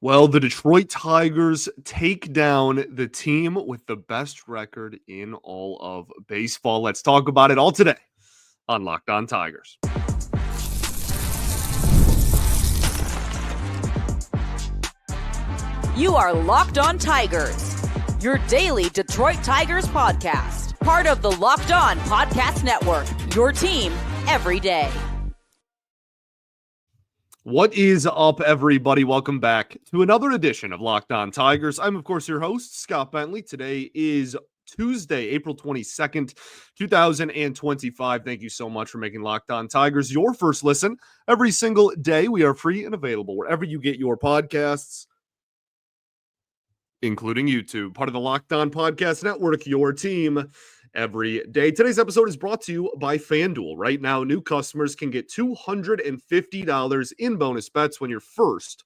Well, the Detroit Tigers take down the team with the best record in all of baseball. Let's talk about it all today on Locked On Tigers. You are Locked On Tigers, your daily Detroit Tigers podcast. Part of the Locked On Podcast Network, your team every day. What is up, everybody? Welcome back to another edition of Locked On Tigers. I'm, of course, your host, Scott Bentley. Today is Tuesday, April 22nd, 2025. Thank you so much for making Locked On Tigers your first listen every single day. We are free and available wherever you get your podcasts, including YouTube, part of the Locked On Podcast Network, your team every day. Today's episode is brought to you by FanDuel. Right now, new customers can get $250 in bonus bets when your first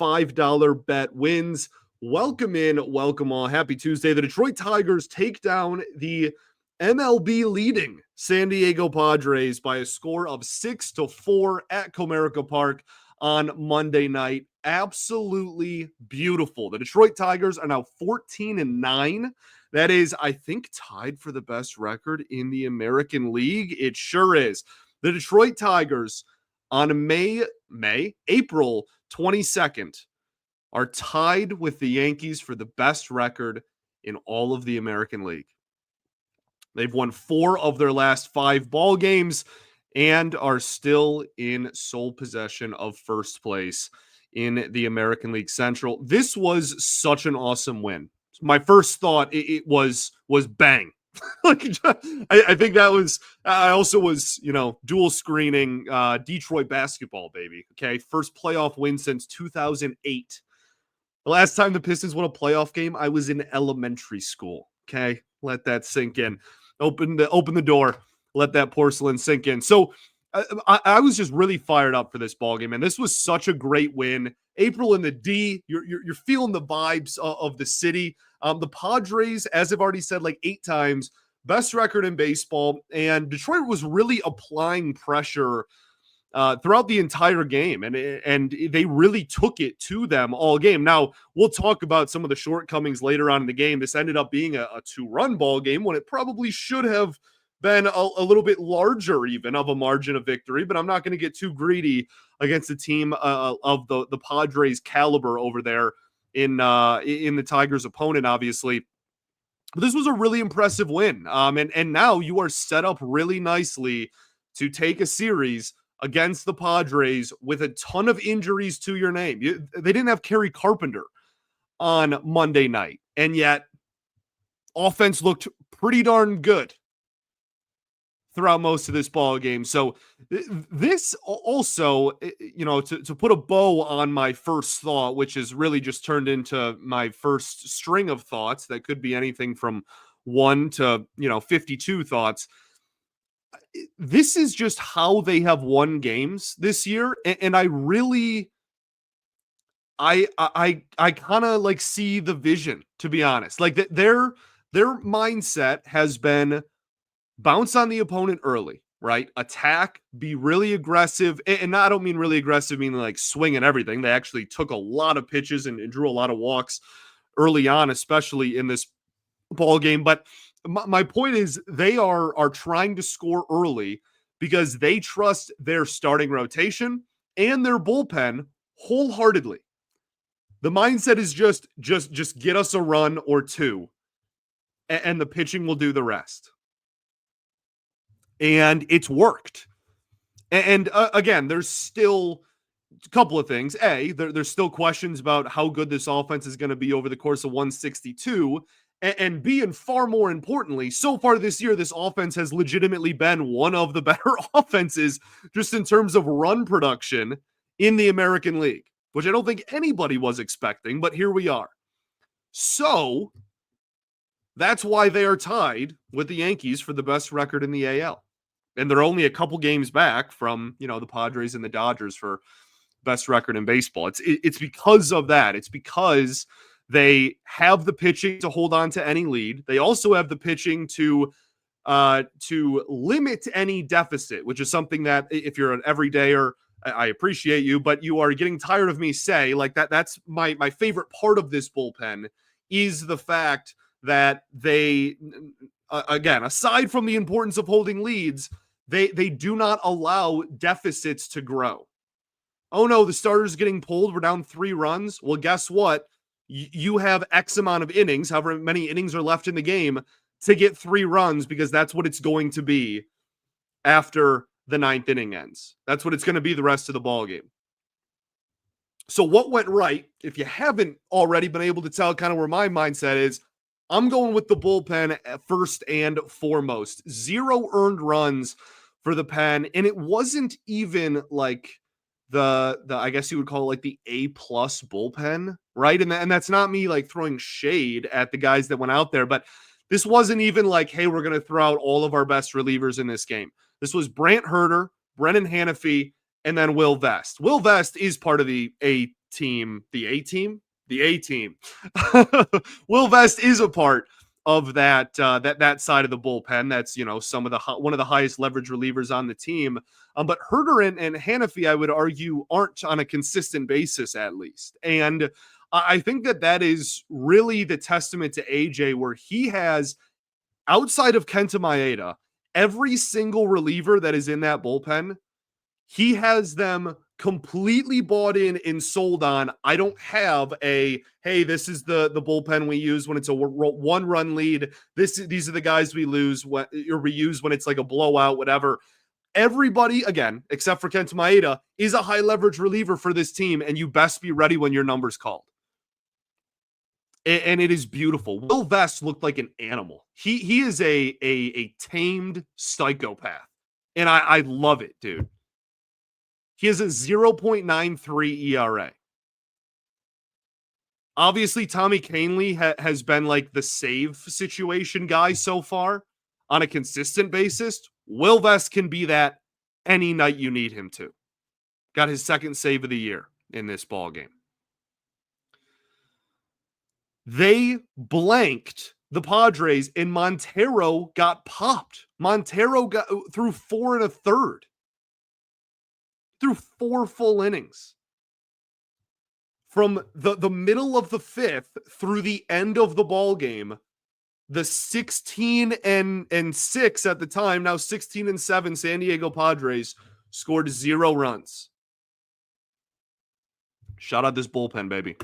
$5 bet wins. Welcome in, welcome all. Happy Tuesday. The Detroit Tigers take down the MLB leading San Diego Padres by a score of 6-4 at Comerica Park on Monday night. Absolutely beautiful. The Detroit Tigers are now 14-9. That is, I think, tied for the best record in the American League. It sure is. The Detroit Tigers on April 22nd are tied with the Yankees for the best record in all of the American League. They've won 4 of their last 5 ball games and are still in sole possession of first place in the American League Central. This was such an awesome win. My first thought it was bang. I think that was. I also was dual screening Detroit basketball, baby. Okay, first playoff win since 2008. The last time the Pistons won a playoff game, I was in elementary school. Okay, let that sink in. Open the door. Let that porcelain sink in. So I was just really fired up for this ball game, and this was such a great win. April in the D, you're feeling the vibes of the city. The Padres, as I've already said like 8 times, best record in baseball, and Detroit was really applying pressure throughout the entire game, and they really took it to them all game. Now, we'll talk about some of the shortcomings later on in the game. This ended up being a 2-run ball game when it probably should have been a little bit larger even of a margin of victory, but I'm not going to get too greedy against a team of the Padres caliber over there in the Tigers' opponent, obviously. But this was a really impressive win. And now you are set up really nicely to take a series against the Padres with a ton of injuries to your name. They didn't have Kerry Carpenter on Monday night, and yet offense looked pretty darn good throughout most of this ball game. So this also, to put a bow on my first thought, which has really just turned into my first string of thoughts that could be anything from 1 to 52 thoughts. This is just how they have won games this year, and I really, I kind of like see the vision, to be honest. Like their mindset has been bounce on the opponent early, right? Attack, be really aggressive. And I don't mean really aggressive, meaning like swing and everything. They actually took a lot of pitches and drew a lot of walks early on, especially in this ball game. But my point is they are trying to score early because they trust their starting rotation and their bullpen wholeheartedly. The mindset is just get us a run or two, and the pitching will do the rest. And it's worked. And again, there's still a couple of things. There's still questions about how good this offense is going to be over the course of 162. And B, and far more importantly, so far this year, this offense has legitimately been one of the better offenses just in terms of run production in the American League, which I don't think anybody was expecting, but here we are. So that's why they are tied with the Yankees for the best record in the AL. And they're only a couple games back from, the Padres and the Dodgers for best record in baseball. It's because of that. It's because they have the pitching to hold on to any lead. They also have the pitching to limit any deficit, which is something that if you're an everydayer, I appreciate you, but you are getting tired of me say like that. That's my favorite part of this bullpen is the fact that they, again, aside from the importance of holding leads, they do not allow deficits to grow. Oh no, the starter's getting pulled. We're down 3 runs. Well, guess what? You have X amount of innings, however many innings are left in the game, to get 3 runs because that's what it's going to be after the 9th inning ends. That's what it's going to be the rest of the ball game. So what went right? If you haven't already been able to tell kind of where my mindset is, I'm going with the bullpen first and foremost. 0 earned runs for the pen, and it wasn't even like the I guess you would call it like the A+ bullpen, right? And that's not me like throwing shade at the guys that went out there, but this wasn't even like, hey, we're going to throw out all of our best relievers in this game. This was Brant Herter, Brennan Hanafy, and then Will Vest. Will Vest is part of the A team. The A team. Will Vest is a part of that that side of the bullpen. That's, you know, one of the highest leverage relievers on the team. But Herter and Hanafy, I would argue, aren't on a consistent basis at least. And I think that is really the testament to AJ, where he has, outside of Kenta Maeda, every single reliever that is in that bullpen, he has them completely bought in and sold on. I don't have a, hey, this is the bullpen we use when it's a 1-run lead. These are the guys we use when it's like a blowout, whatever. Everybody, again, except for Kenta Maeda, is a high leverage reliever for this team, and you best be ready when your number's called. And it is beautiful. Will Vest looked like an animal. He is a tamed psychopath, and I love it, dude. He has a 0.93 ERA. Obviously, Tommy Kahnle has been like the save situation guy so far on a consistent basis. Will Vest can be that any night you need him to. Got his 2nd save of the year in this ball game. They blanked the Padres, and Montero got popped. Montero got through 4 1/3. Through 4 full innings. From the middle of the 5th through the end of the ball game, the 16-6 at the time, now 16-7 San Diego Padres scored 0 runs. Shout out this bullpen, baby.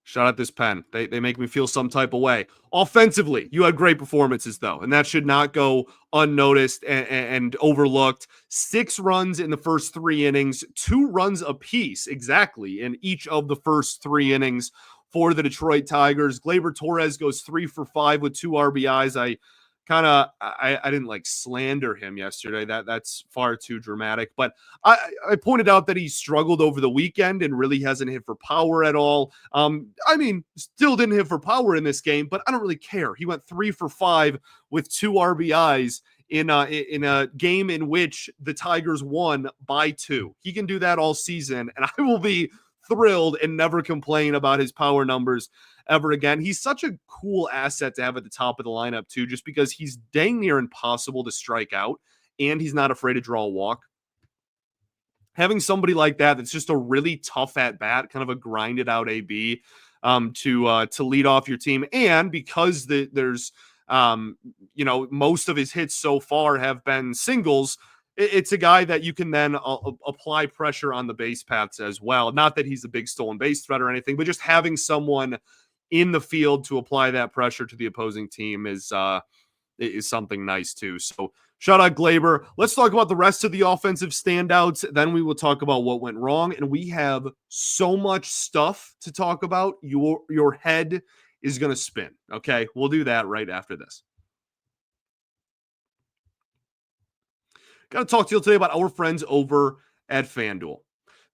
Shout out this pen. They make me feel some type of way. Offensively, you had great performances, though, and that should not go unnoticed and overlooked. 6 runs in the first 3 innings, 2 runs apiece, exactly, in each of the first 3 innings for the Detroit Tigers. Gleyber Torres goes 3 for 5 with 2 RBIs. I didn't like slander him yesterday. That's far too dramatic. But I pointed out that he struggled over the weekend and really hasn't hit for power at all. Still didn't hit for power in this game, but I don't really care. He went 3 for 5 with 2 RBIs in a game in which the Tigers won by 2. He can do that all season, and I will be thrilled and never complain about his power numbers ever again. He's such a cool asset to have at the top of the lineup too, just because he's dang near impossible to strike out and he's not afraid to draw a walk. Having somebody like that's just a really tough at bat, kind of a grinded out AB to lead off your team. And because there's most of his hits so far have been singles, it's a guy that you can then apply pressure on the base paths as well. Not that he's a big stolen base threat or anything, but just having someone in the field to apply that pressure to the opposing team is something nice too. So shout out Gleyber. Let's talk about the rest of the offensive standouts. Then we will talk about what went wrong. And we have so much stuff to talk about. Your head is going to spin. Okay. We'll do that right after this. Got to talk to you today about our friends over at FanDuel.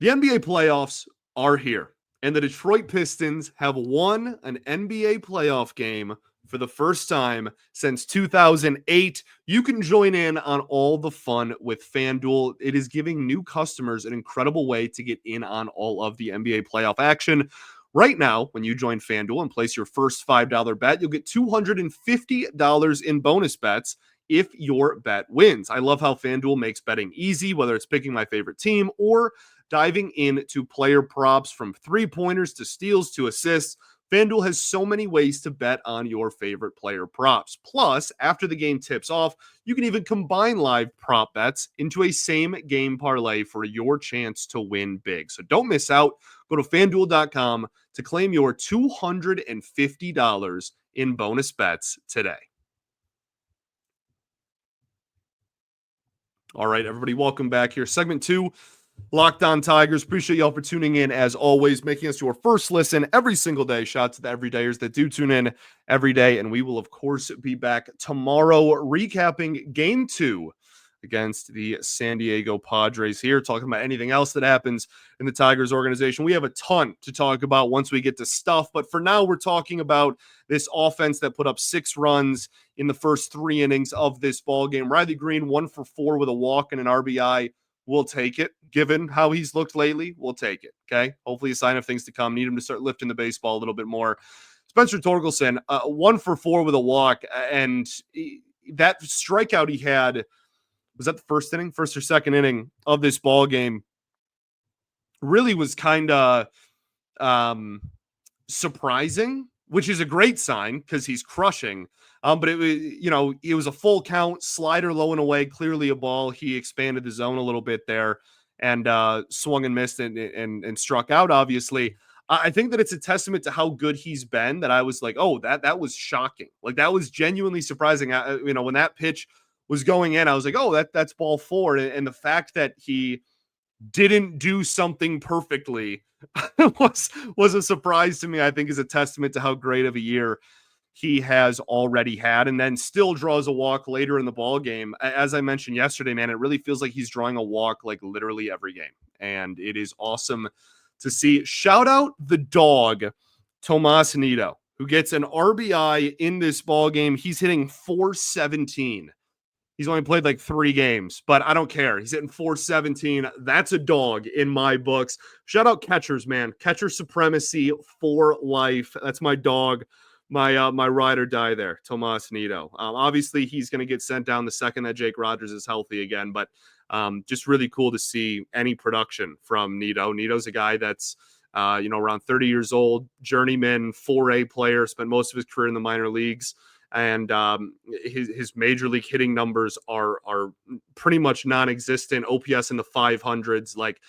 The NBA playoffs are here, and the Detroit Pistons have won an NBA playoff game for the first time since 2008. You can join in on all the fun with FanDuel. It is giving new customers an incredible way to get in on all of the NBA playoff action. Right now, when you join FanDuel and place your first $5 bet, you'll get $250 in bonus bets if your bet wins. I love how FanDuel makes betting easy, whether it's picking my favorite team or diving into player props, from three-pointers to steals to assists. FanDuel has so many ways to bet on your favorite player props. Plus, after the game tips off, you can even combine live prop bets into a same game parlay for your chance to win big. So don't miss out. Go to FanDuel.com to claim your $250 in bonus bets today. All right, everybody, welcome back here. Segment 2, Locked On Tigers. Appreciate y'all for tuning in, as always, making us your first listen every single day. Shout out to the everydayers that do tune in every day. And we will, of course, be back tomorrow recapping Game 2 against the San Diego Padres here, talking about anything else that happens in the Tigers organization. We have a ton to talk about once we get to stuff, but for now, we're talking about this offense that put up 6 runs in the first 3 innings of this ball game. Riley Greene, 1 for 4 with a walk and an RBI. We'll take it. Given how he's looked lately, we'll take it. Okay. Hopefully a sign of things to come. Need him to start lifting the baseball a little bit more. Spencer Torkelson, 1 for 4 with a walk. And that strikeout he had, was that the first or second inning of this ball game, really was kind of surprising, which is a great sign because he's crushing. But it was, it was a full count, slider low and away, clearly a ball. He expanded the zone a little bit there and swung and missed and struck out, obviously. I think that it's a testament to how good he's been that I was like, oh, that was shocking. Like, that was genuinely surprising. When that pitch was going in, I was like, oh, that's ball 4. And the fact that he didn't do something perfectly was a surprise to me. I think is a testament to how great of a year he has already had, and then still draws a walk later in the ball game. As I mentioned yesterday, man, it really feels like he's drawing a walk like literally every game, and it is awesome to see. Shout out the dog, Tomas Nido, who gets an RBI in this ball game. He's hitting .417. He's only played like 3 games, but I don't care. He's hitting .417. That's a dog in my books. Shout out catchers, man. Catcher supremacy for life. That's my dog. My ride or die there, Tomas Nido. Obviously, he's going to get sent down the second that Jake Rogers is healthy again, but just really cool to see any production from Nido. Nido's a guy that's, around 30 years old, journeyman, 4A player, spent most of his career in the minor leagues, and his major league hitting numbers are pretty much non-existent. OPS in the 500s, like,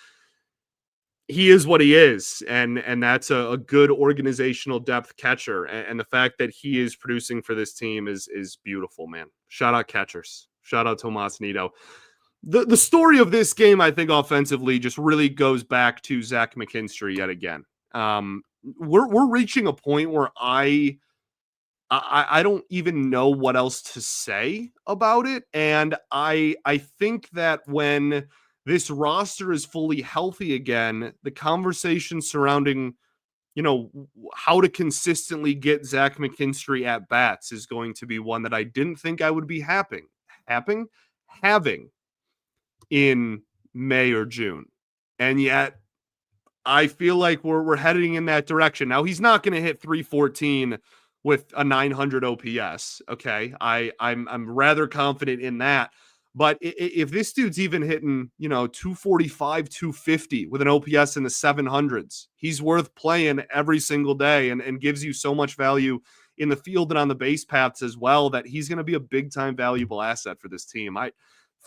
he is what he is, and that's a good organizational depth catcher. And the fact that he is producing for this team is beautiful, man. Shout out catchers. Shout out Tomas Nido. The story of this game, I think, offensively, just really goes back to Zack McKinstry yet again. We're reaching a point where I don't even know what else to say about it, and I think that when this roster is fully healthy again, the conversation surrounding, how to consistently get Zack McKinstry at bats is going to be one that I didn't think I would be having in May or June. And yet I feel like we're heading in that direction. Now, he's not going to hit 314 with a 900 OPS. Okay. I'm rather confident in that. But if this dude's even hitting, 245, 250 with an OPS in the 700s, he's worth playing every single day and gives you so much value in the field and on the base paths as well, that he's going to be a big time valuable asset for this team.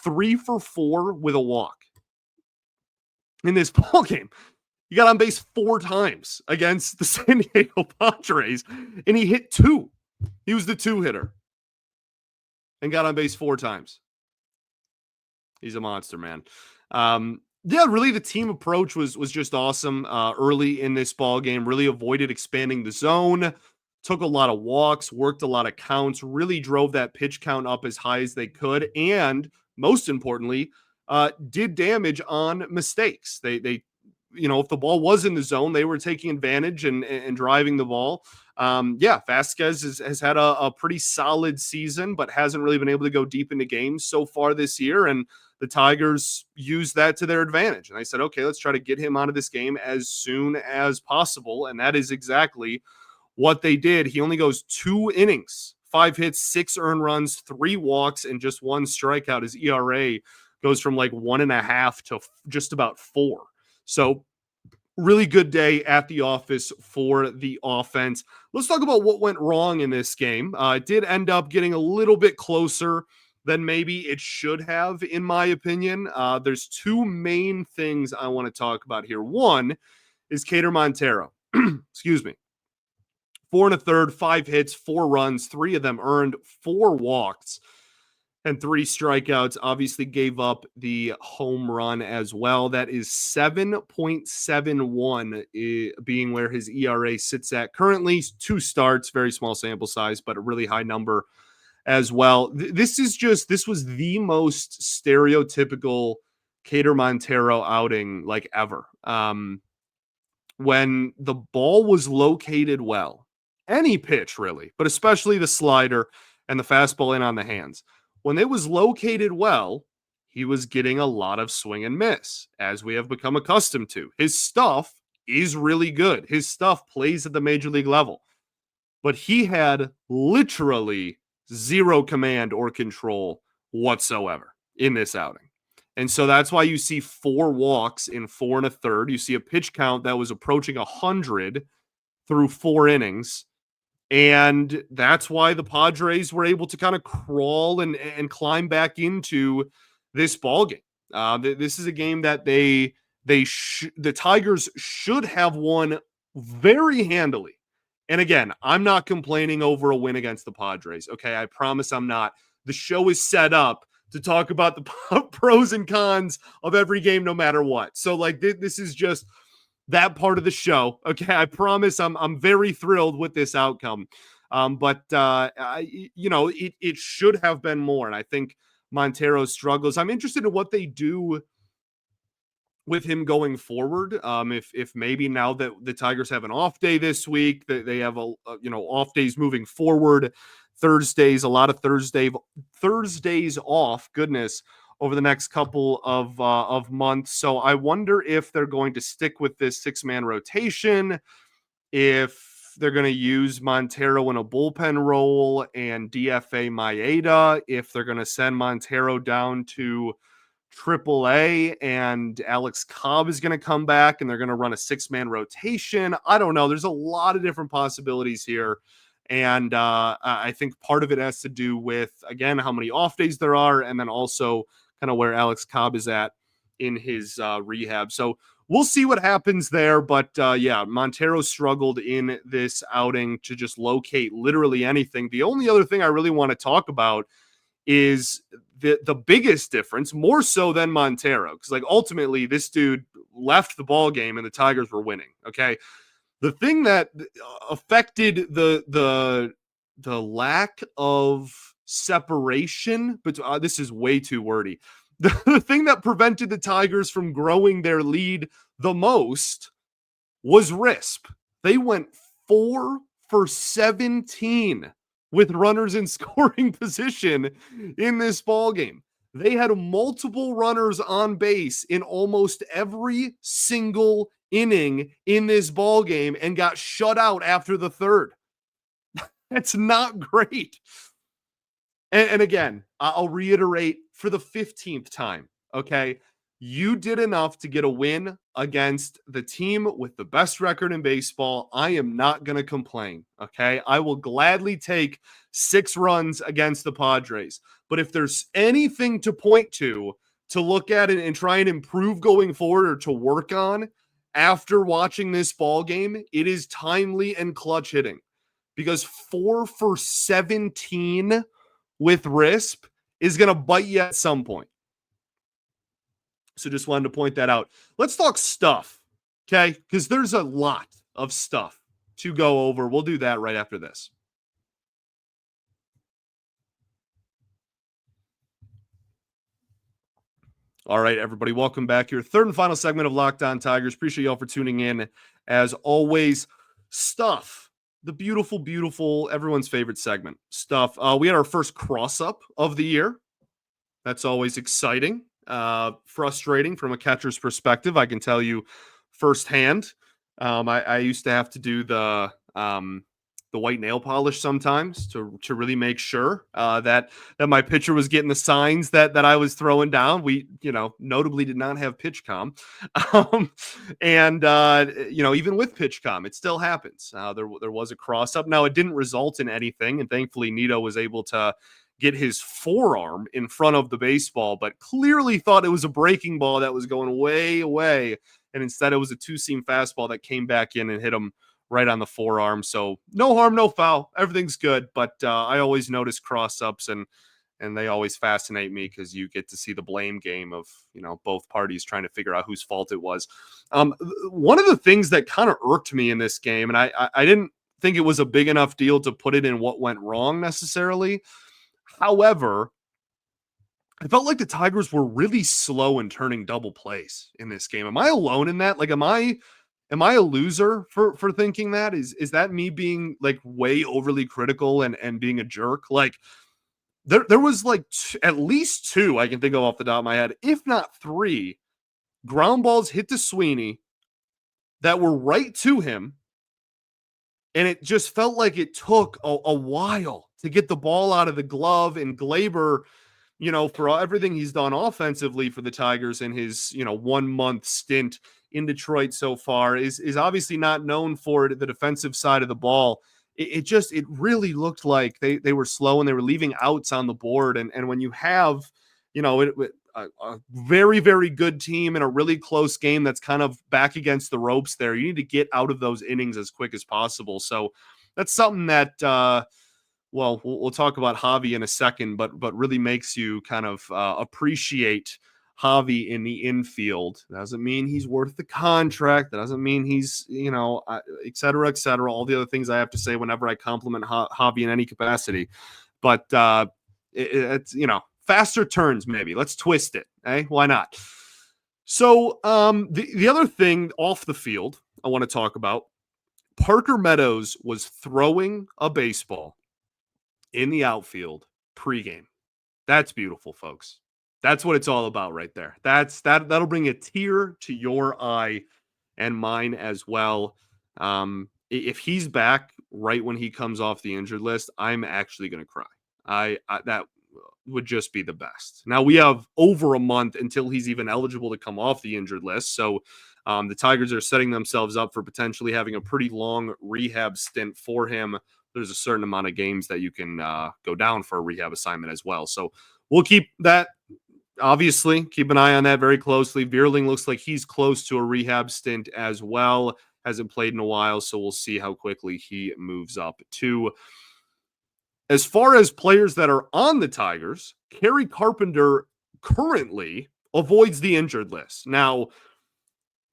3 for 4 with a walk in this ball game. He got on base 4 times against the San Diego Padres, and he hit 2. He was the 2 hitter and got on base 4 times. He's a monster, man. Really, the team approach was just awesome early in this ball game. Really avoided expanding the zone, took a lot of walks, worked a lot of counts, really drove that pitch count up as high as they could, and most importantly, did damage on mistakes. They if the ball was in the zone, they were taking advantage and driving the ball. Vasquez has had a pretty solid season, but hasn't really been able to go deep into games so far this year. And the Tigers used that to their advantage. And they said, okay, let's try to get him out of this game as soon as possible. And that is exactly what they did. He only goes 2 innings 5 hits, 6 earned runs, 3 walks, and just 1 strikeout. His ERA goes from like 1.5 to just about 4. So really good day at the office for the offense. Let's talk about what went wrong in this game. It did end up getting a little bit closer than maybe it should have, in my opinion. There's 2 main things I want to talk about here. One is Keider Montero. Excuse me. 4 1/3, 5 hits, 4 runs, 3 of them earned, 4 walks, and 3 strikeouts. Obviously gave up the home run as well. That is 7.71 being where his ERA sits at currently. 2 starts, very small sample size, but a really high number as well. This was the most stereotypical Keider Montero outing like ever. When the ball was located well, any pitch really, but especially the slider and the fastball in on the hands. When it was located well, he was getting a lot of swing and miss, as we have become accustomed to. His stuff is really good. His stuff plays at the major league level. But he had literally zero command or control whatsoever in this outing. And so that's why you see 4 walks in 4 1/3. You see a pitch count that was approaching 100 through 4 innings. And that's why the Padres were able to kind of crawl and climb back into this ball game. This is a game that the Tigers should have won very handily. And again, I'm not complaining over a win against the Padres. Okay, I promise I'm not. The show is set up to talk about the pros and cons of every game, no matter what. So like this is just that part of the show. Okay, I promise I'm very thrilled with this outcome. But it should have been more. And I think Montero struggles. I'm interested in what they do with him going forward. If maybe now that the Tigers have an off day this week, that they have off days moving forward. Thursdays, a lot of Thursdays off. Goodness. Over the next couple of months. So I wonder if they're going to stick with this 6-man rotation, if they're going to use Montero in a bullpen role and DFA Maeda, if they're going to send Montero down to AAA and Alex Cobb is going to come back and they're going to run a 6-man rotation. I don't know. There's a lot of different possibilities here. And I think part of it has to do with, again, how many off days there are, and then also kind of where Alex Cobb is at in his rehab. So we'll see what happens there. But Montero struggled in this outing to just locate literally anything. The only other thing I really want to talk about is the biggest difference, more so than Montero, because like ultimately this dude left the ball game and the Tigers were winning. Okay. The thing that affected the lack of separation, but this is way too wordy. The thing that prevented the Tigers from growing their lead the most was RISP. They went 4 for 17 with runners in scoring position in this ball game. They had multiple runners on base in almost every single inning in this ball game and got shut out after the third. That's not great. And again, I'll reiterate for the 15th time, okay? You did enough to get a win against the team with the best record in baseball. I am not going to complain, okay? I will gladly take 6 runs against the Padres. But if there's anything to point to look at it and try and improve going forward or to work on after watching this ball game, it is timely and clutch hitting. Because 4 for 17 with RISP is going to bite you at some point. So just wanted to point that out. Let's talk stuff, okay? Because there's a lot of stuff to go over. We'll do that right after this. All right, everybody, welcome back. Your third and final segment of Locked On Tigers. Appreciate y'all for tuning in. As always, stuff. The beautiful, beautiful, everyone's favorite segment, stuff. We had our first cross-up of the year. That's always exciting. Frustrating from a catcher's perspective. I can tell you firsthand. I used to have to do the the white nail polish sometimes to really make sure that my pitcher was getting the signs that I was throwing down. We, notably did not have pitch com. And even with pitch com, it still happens. There was a cross up. Now, it didn't result in anything, and thankfully Nito was able to get his forearm in front of the baseball, but clearly thought it was a breaking ball that was going way away, and instead it was a two-seam fastball that came back in and hit him right on the forearm. So no harm, no foul. Everything's good, but I always notice cross-ups, and they always fascinate me because you get to see the blame game of, both parties trying to figure out whose fault it was. One of the things that kind of irked me in this game, and I didn't think it was a big enough deal to put it in what went wrong necessarily. However, I felt like the Tigers were really slow in turning double plays in this game. Am I alone in that? Like, am I a loser for thinking that? Is that me being like way overly critical and being a jerk? Like, there was like at least two I can think of off the top of my head, if not three, ground balls hit to Sweeney that were right to him. And it just felt like it took a while to get the ball out of the glove, and Glaber, for everything he's done offensively for the Tigers in his, 1 month stint in Detroit so far, is obviously not known for the defensive side of the ball. It really looked like they were slow and they were leaving outs on the board. And when you have, a very, very good team in a really close game that's kind of back against the ropes there, you need to get out of those innings as quick as possible. So that's something that, we'll talk about Javi in a second, but really makes you kind of appreciate Javi in the infield. That doesn't mean he's worth the contract. That doesn't mean he's, et cetera, all the other things I have to say whenever I compliment Javi in any capacity. But it's, faster turns, maybe. Let's twist it. Why not? So the other thing off the field I want to talk about, Parker Meadows was throwing a baseball in the outfield pregame. That's beautiful, folks. That's what it's all about right there. That'll bring a tear to your eye and mine as well. If he's back right when he comes off the injured list, I'm actually going to cry. That would just be the best. Now, we have over a month until he's even eligible to come off the injured list. So the Tigers are setting themselves up for potentially having a pretty long rehab stint for him. There's a certain amount of games that you can go down for a rehab assignment as well. So we'll keep that, obviously, keep an eye on that very closely. Vierling looks like he's close to a rehab stint as well. Hasn't played in a while, so we'll see how quickly he moves up too. As far as players that are on the Tigers, Kerry Carpenter currently avoids the injured list. Now,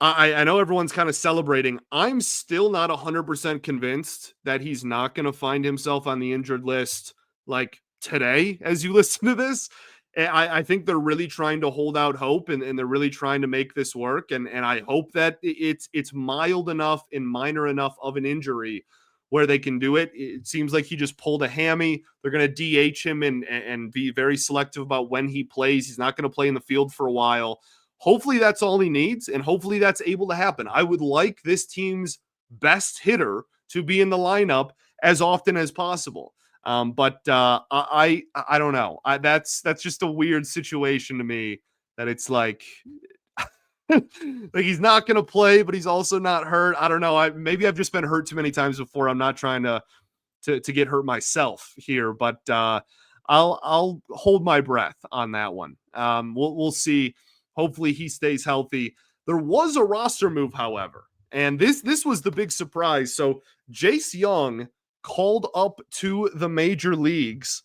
I know everyone's kind of celebrating. I'm still not 100% convinced that he's not going to find himself on the injured list like today as you listen to this. I think they're really trying to hold out hope, and they're really trying to make this work. And I hope that it's mild enough and minor enough of an injury where they can do it. It seems like he just pulled a hammy. They're going to DH him and be very selective about when he plays. He's not going to play in the field for a while. Hopefully that's all he needs, and hopefully that's able to happen. I would like this team's best hitter to be in the lineup as often as possible. But I don't know. That's just a weird situation to me, that it's like like he's not going to play, but he's also not hurt. I don't know. Maybe I've just been hurt too many times before. I'm not trying to get hurt myself here, but I'll hold my breath on that one. We'll see. Hopefully he stays healthy. There was a roster move, however, and this was the big surprise. So Jace Young called up to the major leagues,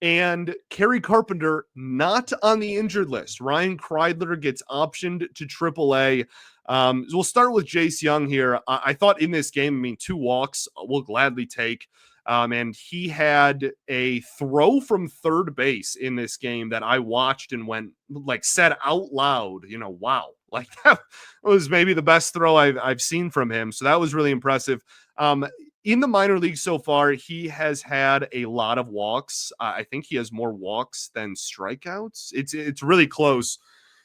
and Kerry Carpenter not on the injured list. Ryan Kreidler gets optioned to AAA. So we'll start with Jace Young here. I thought in this game, 2 walks we'll gladly take. And he had a throw from third base in this game that I watched and said out loud, wow, like that was maybe the best throw I've seen from him. So that was really impressive. In the minor leagues so far, he has had a lot of walks. I think he has more walks than strikeouts. It's really close.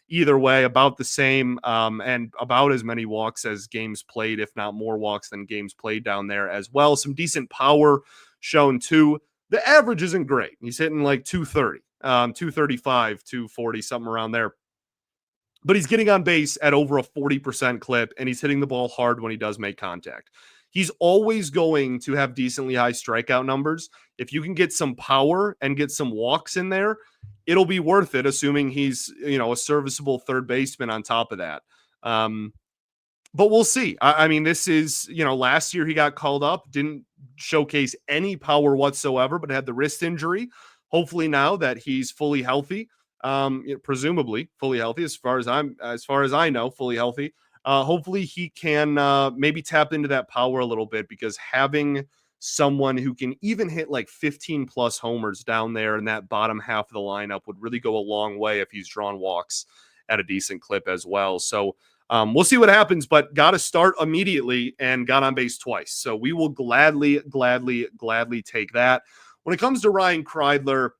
either way, about the same, and about as many walks as games played, if not more walks than games played down there as well. Some decent power shown too. The average isn't great. He's hitting like 230, 235, 240, something around there. But he's getting on base at over a 40% clip, and he's hitting the ball hard when he does make contact. He's always going to have decently high strikeout numbers. If you can get some power and get some walks in there, it'll be worth it, assuming he's, a serviceable third baseman on top of that. But we'll see. I mean, this is, last year he got called up, didn't showcase any power whatsoever, but had the wrist injury. Hopefully now that he's fully healthy, presumably fully healthy, as far as I know, fully healthy. Hopefully he can maybe tap into that power a little bit, because having someone who can even hit like 15 plus homers down there in that bottom half of the lineup would really go a long way if he's drawn walks at a decent clip as well. So we'll see what happens, but got to start immediately and got on base twice. So we will gladly take that. When it comes to Ryan Kreidler,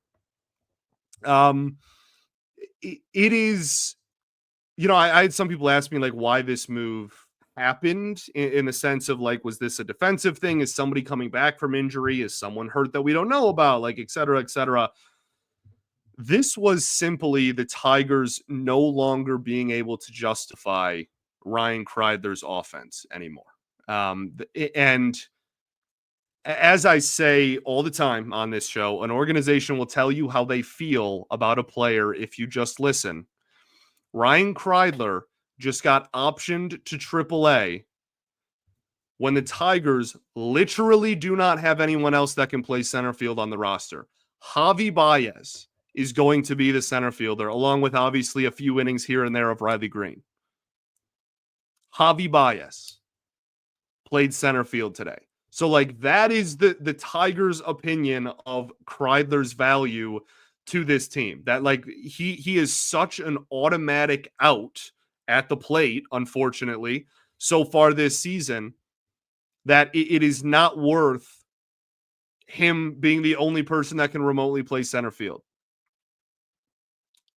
it is, I had some people ask me like why this move happened, in the sense of like, was this a defensive thing? Is somebody coming back from injury? Is someone hurt that we don't know about? Like, et cetera, et cetera. This was simply the Tigers no longer being able to justify Ryan Kreidler's offense anymore. And as I say all the time on this show, an organization will tell you how they feel about a player if you just listen. Ryan Kreidler just got optioned to AAA when the Tigers literally do not have anyone else that can play center field on the roster. Javi Baez is going to be the center fielder, along with obviously a few innings here and there of Riley Greene. Javi Baez played center field today. So like that is the Tigers' opinion of Kreidler's value to this team. That like he is such an automatic out at the plate, unfortunately, so far this season, that it is not worth him being the only person that can remotely play center field.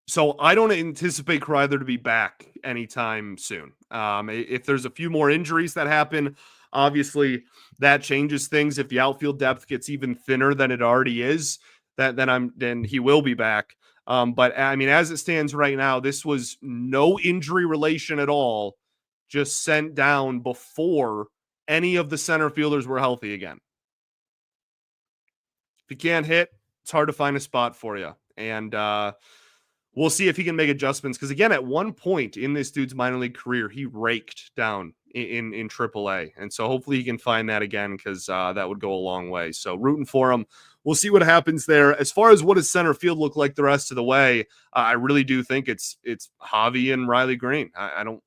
So I don't anticipate Kreider to be back anytime soon. If there's a few more injuries that happen, obviously that changes things. If the outfield depth gets even thinner than it already is, then he will be back. But I mean, as it stands right now, this was no injury relation at all, just sent down before any of the center fielders were healthy again. If you can't hit, it's hard to find a spot for you. And we'll see if he can make adjustments. Because again, at one point in this dude's minor league career, he raked down in AAA. And so hopefully he can find that again, because that would go a long way. So rooting for him. We'll see what happens there. As far as what does center field look like the rest of the way, I really do think it's Javi and Riley Greene. I don't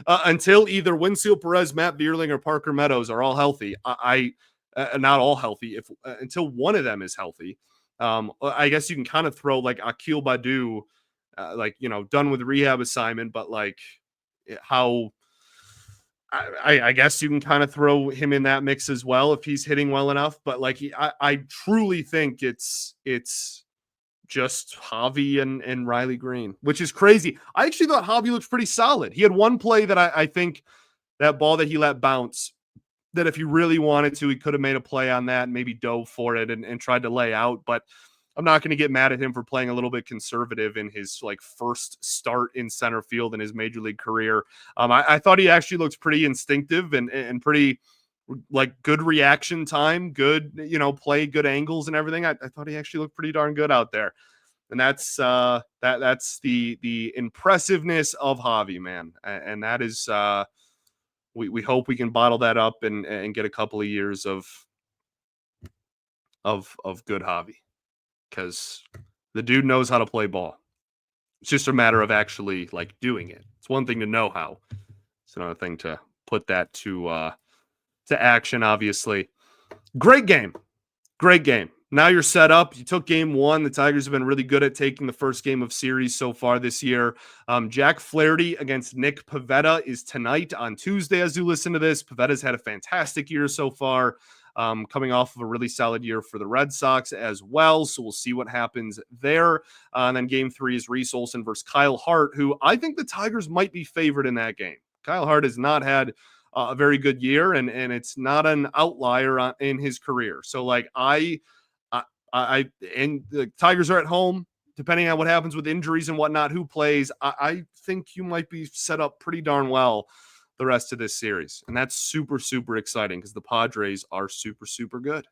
until either Winfield Perez, Matt Bierling, or Parker Meadows are all healthy. Not all healthy. If until one of them is healthy, I guess you can kind of throw like Akil Badu, done with rehab assignment, but like how. I guess you can kind of throw him in that mix as well if he's hitting well enough. But like I truly think it's just Javi and Riley Greene, which is crazy. I actually thought Javi looked pretty solid. He had one play that I think that ball that he let bounce, that if he really wanted to, he could have made a play on that and maybe dove for it and tried to lay out. But I'm not going to get mad at him for playing a little bit conservative in his like first start in center field in his major league career. I thought he actually looked pretty instinctive and pretty like good reaction time, good, play, good angles and everything. I thought he actually looked pretty darn good out there. And that's that's the impressiveness of Javi, man. And that is we hope we can bottle that up and get a couple of years of good Javi. Because the dude knows how to play ball. It's just a matter of actually like doing it. It's one thing to know how. It's another thing to put that to action, obviously. Great game. Now you're set up. You took game one. The Tigers have been really good at taking the first game of series so far this year. Jack Flaherty against Nick Pivetta is tonight on Tuesday as you listen to this. Pivetta's had a fantastic year so far. coming off of a really solid year for the Red Sox as well. So we'll see what happens there. And then game 3 is Reese Olson versus Kyle Hart, who I think the Tigers might be favored in that game. Kyle Hart has not had a very good year, and it's not an outlier in his career. So like and the Tigers are at home. Depending on what happens with injuries and whatnot, who plays, I think you might be set up pretty darn well the rest of this series. And that's super, super exciting because the Padres are super, super good.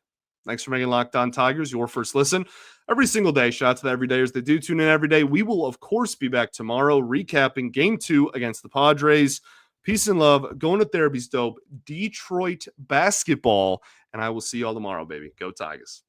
Thanks for making Locked On Tigers your first listen every single day. Shout out to the everydayers that do tune in every day. We will, of course, be back tomorrow recapping game 2 against the Padres. Peace and love. Going to therapy's dope. Detroit basketball. And I will see you all tomorrow, baby. Go Tigers.